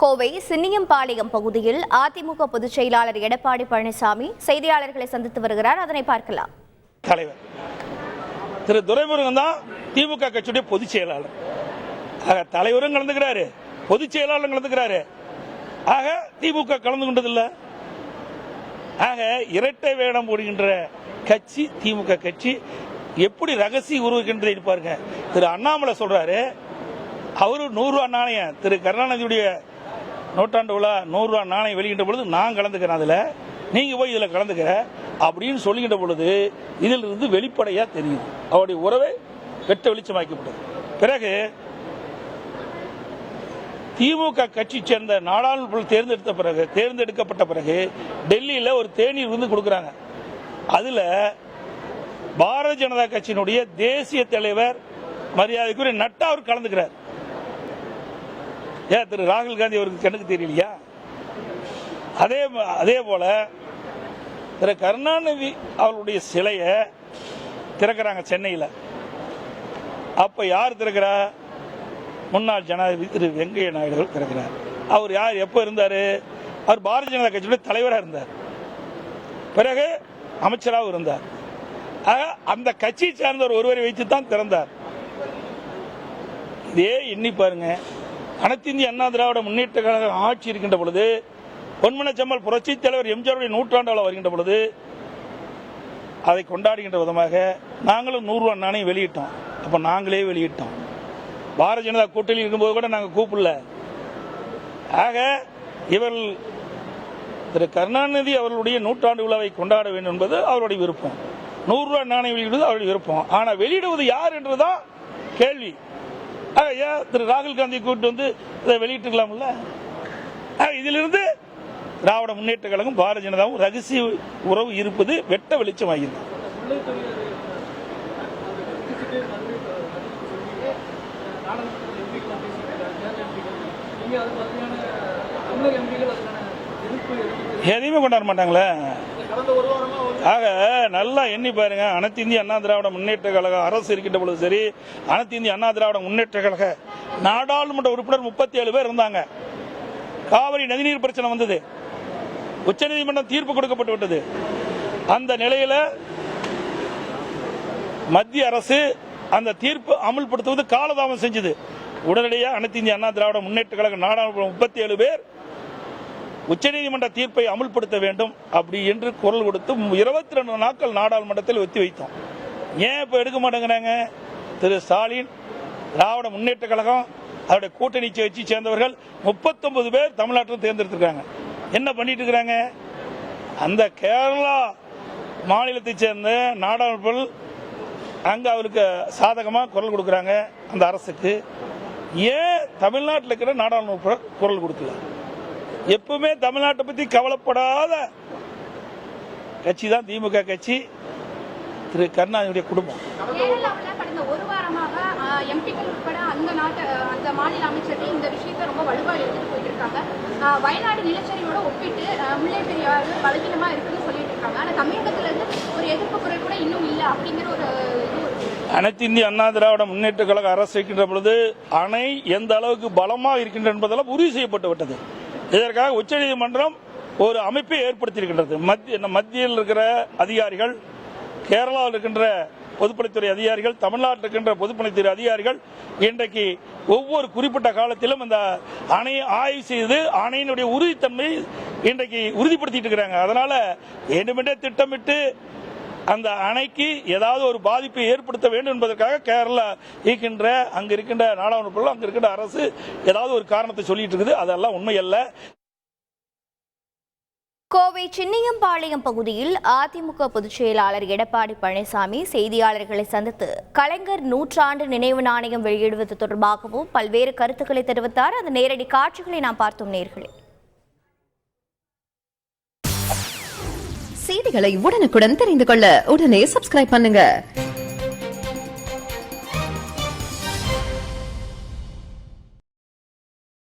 கோவை சின்னியம்பாளையம் பகுதியில் அதிமுக பொதுச் செயலாளர் எடப்பாடி பழனிசாமி செய்தியாளர்களை சந்தித்து வருகிறார். அதனை பார்க்கலாம். தலைவர் திரு துரைமுருகன் தான் திமுக கட்சியுடைய பொதுச் செயலாளர். தலைவரும் கலந்துக்கிறாரு, பொதுச் செயலாளரும் கலந்துக்கிறாரு. ஆக திமுக கலந்து கொண்டதில்லை. ஆக இரட்டை வேடம் போடுகின்ற கட்சி திமுக கட்சி எப்படி ரகசிய உருவாக்கின்றதை பாருங்க. திரு அண்ணாமலை சொல்றாரு, அவரு 100 ரூபா நாணயம், திரு கருணாநிதியுடைய நூற்றாண்டு விழா 100 ரூபா நாணயம் வெளியிட்ட பொழுது நான் கலந்துக்கிறேன், அதுல நீங்க போய் இதுல கலந்துக்கிற அப்படின்னு சொல்லுகின்ற பொழுது இதில் இருந்து வெளிப்படையா தெரியுது அவருடைய உறவை வெட்ட வெளிச்சமாக்கப்பட்டது. பிறகு திமுக கட்சி சேர்ந்த நாடாளுமன்ற தேர்ந்தெடுக்கப்பட்ட பிறகு டெல்லியில் ஒரு தேநீர் விருந்து கொடுக்கறாங்க. அதுல பாரதிய ஜனதா கட்சியினுடைய தேசிய தலைவர் மரியாதைக்குரிய நட்டா அவர் கலந்துக்கிறார். ஏன் திரு ராகுல் காந்தி அவருக்கு கண்ணுக்கு தெரியலையா? அதே போல திரு கருணாநிதி அவருடைய சிலையை திறக்கிறாங்க சென்னையில். அப்ப யார் திறக்கிறா? முன்னாள் ஜனாதிபதி திரு வெங்கையா நாயுடு திறக்கிறார். அவர் யார், எப்ப இருந்தாரு? அவர் பாரதிய ஜனதா கட்சியுடைய தலைவராக இருந்தார், பிறகு அமைச்சராக இருந்தார். அந்த கட்சியை சார்ந்த ஒருவரை வைத்து தான் திறந்தார். இதே எண்ணி பாருங்க. அனைத்து இந்திய அண்ணா திராவிட முன்னேற்ற கழகம் ஆட்சி இருக்கின்ற பொழுது, பொன்மனச்செம்மல் புரட்சி தலைவர் எம்ஜிஆருடைய நூற்றாண்டு வருகின்ற பொழுது அதை கொண்டாடுகின்ற விதமாக நாங்களும் 100 ரூபா நாணயம் வெளியிட்டோம். அப்ப நாங்களே வெளியிட்டோம். பாரதிய ஜனதா கூட்டணி இருக்கும்போது கூட நாங்கள் கூப்பிடல. ஆக இவர்கள் திரு கருணாநிதி அவர்களுடைய நூற்றாண்டு விழாவை கொண்டாட வேண்டும் என்பது அவருடைய விருப்பம். 100 ரூபா நாணயம் வெளியிடுவது அவருடைய விருப்பம். ஆனா வெளியிடுவது யார் என்றுதான் கேள்வி. ஏன் திரு ராகுல் காந்தி கூட்டு வந்து இதை வெளியிட்டுக்கலாம்ல? இதிலிருந்து திராவிட முன்னேற்ற கழகம் பாரதிய ஜனதாவும் ரகசிய உறவு இருப்பது வெட்ட வெளிச்சமாகிறது. எதையுமே கொண்டாட மாட்டாங்களே. ஆக நல்லா எண்ணி பாருங்க. அனைத்து இந்திய அண்ணா திராவிட முன்னேற்ற கழக அரசு இருக்கின்ற பொழுது சரி, அனைத்து இந்திய அண்ணா திராவிட முன்னேற்ற கழக நாடாளுமன்ற உறுப்பினர் 37 பேர் இருந்தாங்க. காவிரி நதிநீர் பிரச்சனை வந்தது, உச்சநீதிமன்றம் தீர்ப்பு கொடுக்கப்பட்டு விட்டது. அந்த நிலையில மத்திய அரசு அந்த தீர்ப்பு அமல்படுத்துவது காலதாமம் செஞ்சது. உடனடியாக அனைத்து இந்திய அண்ணா திராவிட முன்னேற்ற கழக நாடாளுமன்ற 37 பேர் உச்சநீதிமன்ற தீர்ப்பை அமல்படுத்த வேண்டும் அப்படி என்று குரல் கொடுத்து 22 நாட்கள் நாடாளுமன்றத்தில் ஒத்தி வைத்தோம். ஏன் இப்ப எடுக்க மாட்டேங்கிறாங்க? திரு ஸ்டாலின், திராவிட முன்னேற்ற கழகம், அவருடைய கூட்டணி கட்சி சேர்ந்தவர்கள் 39 பேர் தமிழ்நாட்டில் தேர்ந்தெடுத்திருக்காங்க. என்ன பண்ணிட்டு இருக்கிறாங்க? அந்த கேரளா மாநிலத்தை சேர்ந்த நாடாளுமன்ற அங்க அவருக்கு சாதகமா குரல் கொடுக்கறாங்க அந்த அரசுக்கு. ஏன் தமிழ்நாட்டில் இருக்கிற நாடாளுமன்ற குரல் கொடுக்கல? எப்பவுமே தமிழ்நாட்டை பத்தி கவலைப்படாத கட்சி தான் திமுக கட்சி, திரு கருணாநிதியுடைய குடும்பம். கடந்த ஒரு வாரமாக எம்பிக்கள் உட்பட அந்த மாநில அமைச்சர்கள் இந்த விஷயத்தை ரொம்ப வலுவாக எடுத்துட்டு போயிருக்காங்க. வயநாடு நிலச்சரிவோட ஒப்பிட்டு முல்லை பெரியாறு பலகீனமா இருக்குன்னு சொல்லிட்டு இருக்காங்க. ஆனா தமிழகத்துல இருந்து ஒரு எதிர்ப்பு குரல் கூட இன்னும் இல்லை அப்படிங்கிற ஒரு அனைத்து இந்திய அண்ணா திராவிட முன்னேற்ற கழக அரசு இருக்கின்ற பொழுது அணை எந்த அளவுக்கு பலமாக இருக்கின்ற என்பதெல்லாம் உறுதி செய்யப்பட்டு விட்டது. இதற்காக உச்சநீதிமன்றம் ஒரு அமைப்பை ஏற்படுத்தியிருக்கின்றது. மத்தியில் இருக்கிற அதிகாரிகள், கேரளாவில் இருக்கின்ற பொதுப்பணித்துறை அதிகாரிகள், தமிழ்நாட்டில் இருக்கின்ற பொதுப்பணித்துறை அதிகாரிகள் இன்றைக்கு ஒவ்வொரு குறிப்பிட்ட காலத்திலும் இந்த அணையை ஆய்வு செய்து அணையினுடைய உறுதித்தன்மை இன்றைக்கு உறுதிப்படுத்திட்டு இருக்கிறாங்க. அதனால வேண்டுமென்றே திட்டமிட்டு அந்த அணைக்கு ஏதாவது ஒரு பாதிப்பை ஏற்படுத்த வேண்டும் என்பதற்காக கேரளா இருக்கின்ற அங்க இருக்கின்ற நாடாளுமன்ற அங்க இருக்கின்ற அரசு ஏதாவது ஒரு காரணத்தை சொல்லிட்டு இருக்குது. அதெல்லாம் உண்மை அல்ல. கோவை சின்னியம்பாளையம் பகுதியில் அதிமுக பொதுச் செயலாளர் எடப்பாடி பழனிசாமி செய்தியாளர்களை சந்தித்து கலைஞர் நூற்றாண்டு நினைவு நாணயம் வெளியிடுவது தொடர்பாகவும் பல்வேறு கருத்துக்களை தெரிவித்தார். அந்த நேரடி காட்சிகளை நாம் பார்த்தோம். நேயர்களே, செய்திகளை உடனுக்குடன் தெரிந்து கொள்ள உடனே சப்ஸ்கிரைப் பண்ணுங்க.